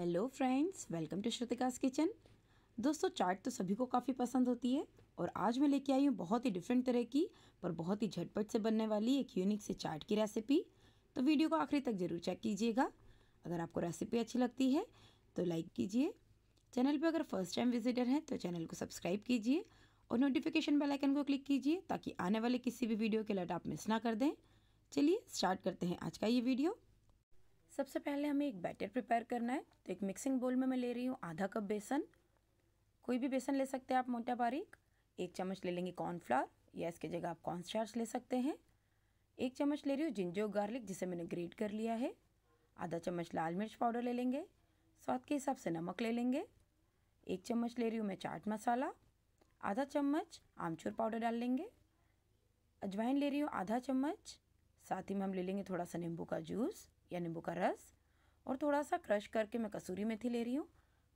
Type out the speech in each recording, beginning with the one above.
Hello friends, welcome to Shrutika's kitchen. दोस्तों, चाट तो सभी को काफ़ी पसंद होती है और आज मैं लेके आई हूँ बहुत ही डिफरेंट तरह की पर बहुत ही झटपट से बनने वाली एक यूनिक से चाट की रेसिपी। तो वीडियो को आखिरी तक ज़रूर चेक कीजिएगा। अगर आपको रेसिपी अच्छी लगती है तो लाइक कीजिए। चैनल पर अगर फर्स्ट टाइम विजिटर हैं तो चैनल को सब्सक्राइब कीजिए और नोटिफिकेशन बेल आइकन को क्लिक कीजिए ताकि आने वाले किसी भी वीडियो के अलर्ट आप मिस ना कर दें। चलिए स्टार्ट करते हैं आज का ये वीडियो। सबसे पहले हमें एक बैटर प्रिपेयर करना है। तो एक मिक्सिंग बोल में मैं ले रही हूँ आधा कप बेसन। कोई भी बेसन ले सकते हैं आप मोटा बारीक। 1 चम्मच ले लेंगे कॉर्नफ्लावर या इसके जगह आप कॉर्नस्टार्च ले सकते हैं। 1 चम्मच ले रही हूँ जिंजर गार्लिक जिसे मैंने ग्रेट कर लिया है। आधा चम्मच लाल मिर्च पाउडर ले लेंगे। स्वाद के हिसाब से नमक ले लेंगे। 1 चम्मच ले रही हूँ मैं चाट मसाला। आधा चम्मच आमचूर पाउडर डाल लेंगे। अजवाइन ले रही हूँ आधा चम्मच। साथ ही में हम ले लेंगे थोड़ा सा नींबू का जूस या नींबू का रस और थोड़ा सा क्रश करके मैं कसूरी मेथी ले रही हूँ।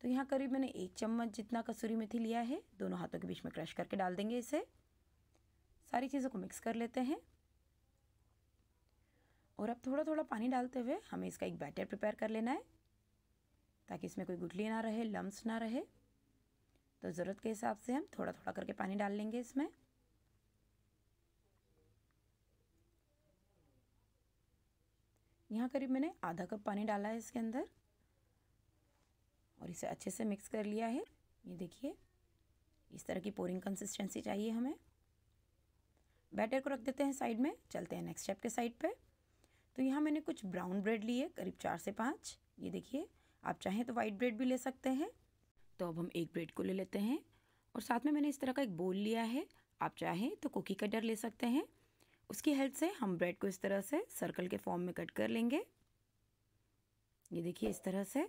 तो यहाँ करीब मैंने 1 चम्मच जितना कसूरी मेथी लिया है। दोनों हाथों के बीच में क्रश करके डाल देंगे इसे। सारी चीज़ों को मिक्स कर लेते हैं और अब थोड़ा थोड़ा पानी डालते हुए हमें इसका एक बैटर प्रिपेयर कर लेना है ताकि इसमें कोई गुठली ना रहे, लम्स ना रहे। तो ज़रूरत के हिसाब से हम थोड़ा थोड़ा करके पानी डाल लेंगे इसमें। यहाँ करीब मैंने आधा कप पानी डाला है इसके अंदर और इसे अच्छे से मिक्स कर लिया है। ये देखिए, इस तरह की पोरिंग कंसिस्टेंसी चाहिए हमें। बैटर को रख देते हैं साइड में। चलते हैं नेक्स्ट स्टेप के साइड पे। तो यहाँ मैंने कुछ ब्राउन ब्रेड लिए, करीब 4 से 5। ये देखिए, आप चाहें तो वाइट ब्रेड भी ले सकते हैं। तो अब हम एक ब्रेड को ले लेते हैं और साथ में मैंने इस तरह का एक बोल लिया है। आप चाहें तो कुकी कटर ले सकते हैं। उसकी हेल्प से हम ब्रेड को इस तरह से सर्कल के फॉर्म में कट कर लेंगे। ये देखिए, इस तरह से।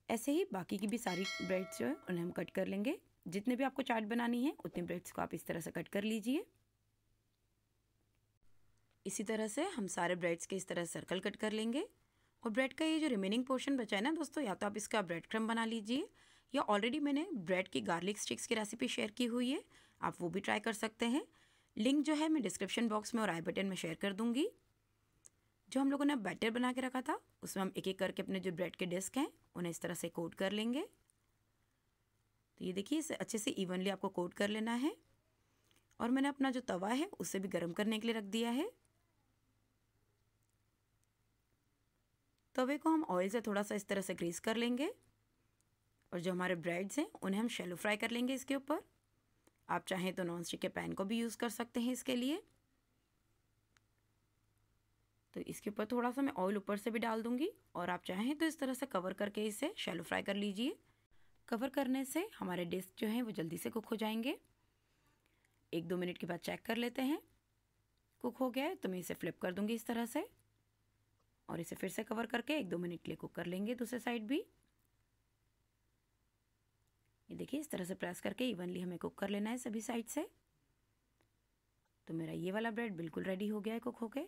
ऐसे ही बाकी की भी सारी ब्रेड्स जो है उन्हें हम कट कर लेंगे। जितने भी आपको चाट बनानी है उतने ब्रेड्स को आप इस तरह से कट कर लीजिए। इसी तरह से हम सारे ब्रेड्स के इस तरह सर्कल कट कर लेंगे। और ब्रेड का ये जो रिमेनिंग पोर्शन बचा है ना दोस्तों, या तो आप इसका ब्रेड क्रम्ब बना लीजिए या ऑलरेडी मैंने ब्रेड की गार्लिक स्टिक्स की रेसिपी शेयर की हुई है, आप वो भी ट्राई कर सकते हैं। लिंक जो है मैं डिस्क्रिप्शन बॉक्स में और आई बटन में शेयर कर दूंगी। जो हम लोगों ने बैटर बना के रखा था उसमें हम एक एक करके अपने जो ब्रेड के डिस्क हैं उन्हें इस तरह से कोट कर लेंगे। तो ये देखिए, इसे अच्छे से इवनली आपको कोट कर लेना है। और मैंने अपना जो तवा है उसे भी गर्म करने के लिए रख दिया है। तवे को हम ऑयल से थोड़ा सा इस तरह से ग्रीस कर लेंगे और जो हमारे ब्रेड्स हैं उन्हें हम शैलो फ्राई कर लेंगे इसके ऊपर। आप चाहें तो नॉन स्टिक के पैन को भी यूज़ कर सकते हैं इसके लिए। तो इसके ऊपर थोड़ा सा मैं ऑयल ऊपर से भी डाल दूंगी और आप चाहें तो इस तरह से कवर करके इसे शैलो फ्राई कर लीजिए। कवर करने से हमारे डिस्क जो हैं वो जल्दी से कुक हो जाएंगे। 1-2 मिनट के बाद चेक कर लेते हैं। कुक हो गया है तो मैं इसे फ्लिप कर दूंगी इस तरह से और इसे फिर से कवर करके 1-2 मिनट के लिए कुक कर लेंगे दूसरे साइड भी। ये देखिए, इस तरह से प्रेस करके इवनली हमें कुक कर लेना है सभी साइड से। तो मेरा ये वाला ब्रेड बिल्कुल रेडी हो गया है कुक होके।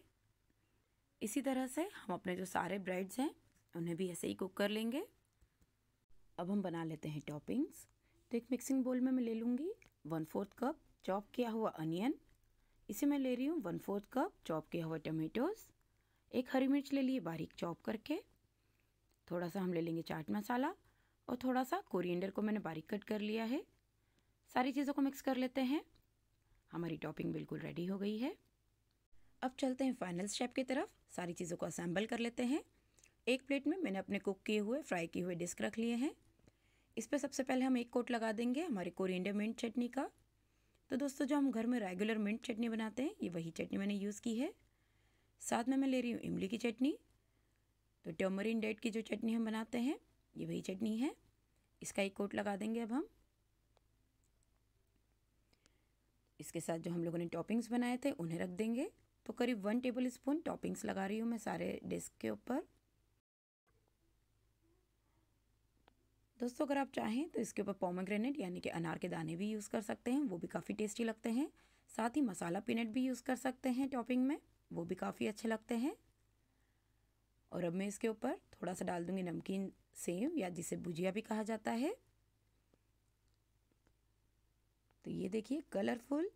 इसी तरह से हम अपने जो सारे ब्रेड्स हैं उन्हें भी ऐसे ही कुक कर लेंगे। अब हम बना लेते हैं टॉपिंग्स। तो एक मिक्सिंग बोल में मैं ले लूँगी 1/4 कप चॉप किया हुआ अनियन। इसे मैं ले रही हूँ 1/4 कप चॉप किया हुआ टमेटोज़। एक हरी मिर्च ले लिए बारीक चॉप करके। थोड़ा सा हम ले लेंगे चाट मसाला और थोड़ा सा कोरिएंडर को मैंने बारीक कट कर लिया है। सारी चीज़ों को मिक्स कर लेते हैं। हमारी टॉपिंग बिल्कुल रेडी हो गई है। अब चलते हैं फाइनल स्टेप की तरफ। सारी चीज़ों को असेंबल कर लेते हैं। एक प्लेट में मैंने अपने कुक किए हुए फ्राई किए हुए डिस्क रख लिए हैं। इस पर सबसे पहले हम एक कोट लगा देंगे हमारी कोरिएंडर मिंट चटनी का। तो दोस्तों, जो हम घर में रेगुलर मिंट चटनी बनाते हैं ये वही चटनी मैंने यूज़ की है। साथ में मैं ले रही हूँ इमली की चटनी। तो टर्मरिन डेट की जो चटनी हम बनाते हैं ये वही चटनी है। इसका एक कोट लगा देंगे अब हम। इसके साथ जो हम लोगों ने टॉपिंग्स बनाए थे उन्हें रख देंगे। तो करीब 1 टेबल स्पून टॉपिंग्स लगा रही हूँ मैं सारे डिस्क के ऊपर। दोस्तों, अगर आप चाहें तो इसके ऊपर पोमेग्रेनेट यानी कि अनार के दाने भी यूज़ कर सकते हैं, वो भी काफ़ी टेस्टी लगते हैं। साथ ही मसाला पीनट भी यूज़ कर सकते हैं टॉपिंग में, वो भी काफ़ी अच्छे लगते हैं। और अब मैं इसके ऊपर थोड़ा सा डाल दूंगी नमकीन सेव या जिसे भुजिया भी कहा जाता है। तो ये देखिए, कलरफुल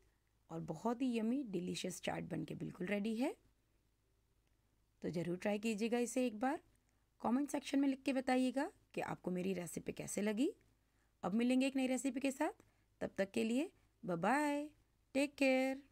और बहुत ही यमी डिलीशियस चाट बनके बिल्कुल रेडी है। तो ज़रूर ट्राई कीजिएगा इसे एक बार। कमेंट सेक्शन में लिख के बताइएगा कि आपको मेरी रेसिपी कैसे लगी। अब मिलेंगे एक नई रेसिपी के साथ, तब तक के लिए बाय बाय, टेक केयर।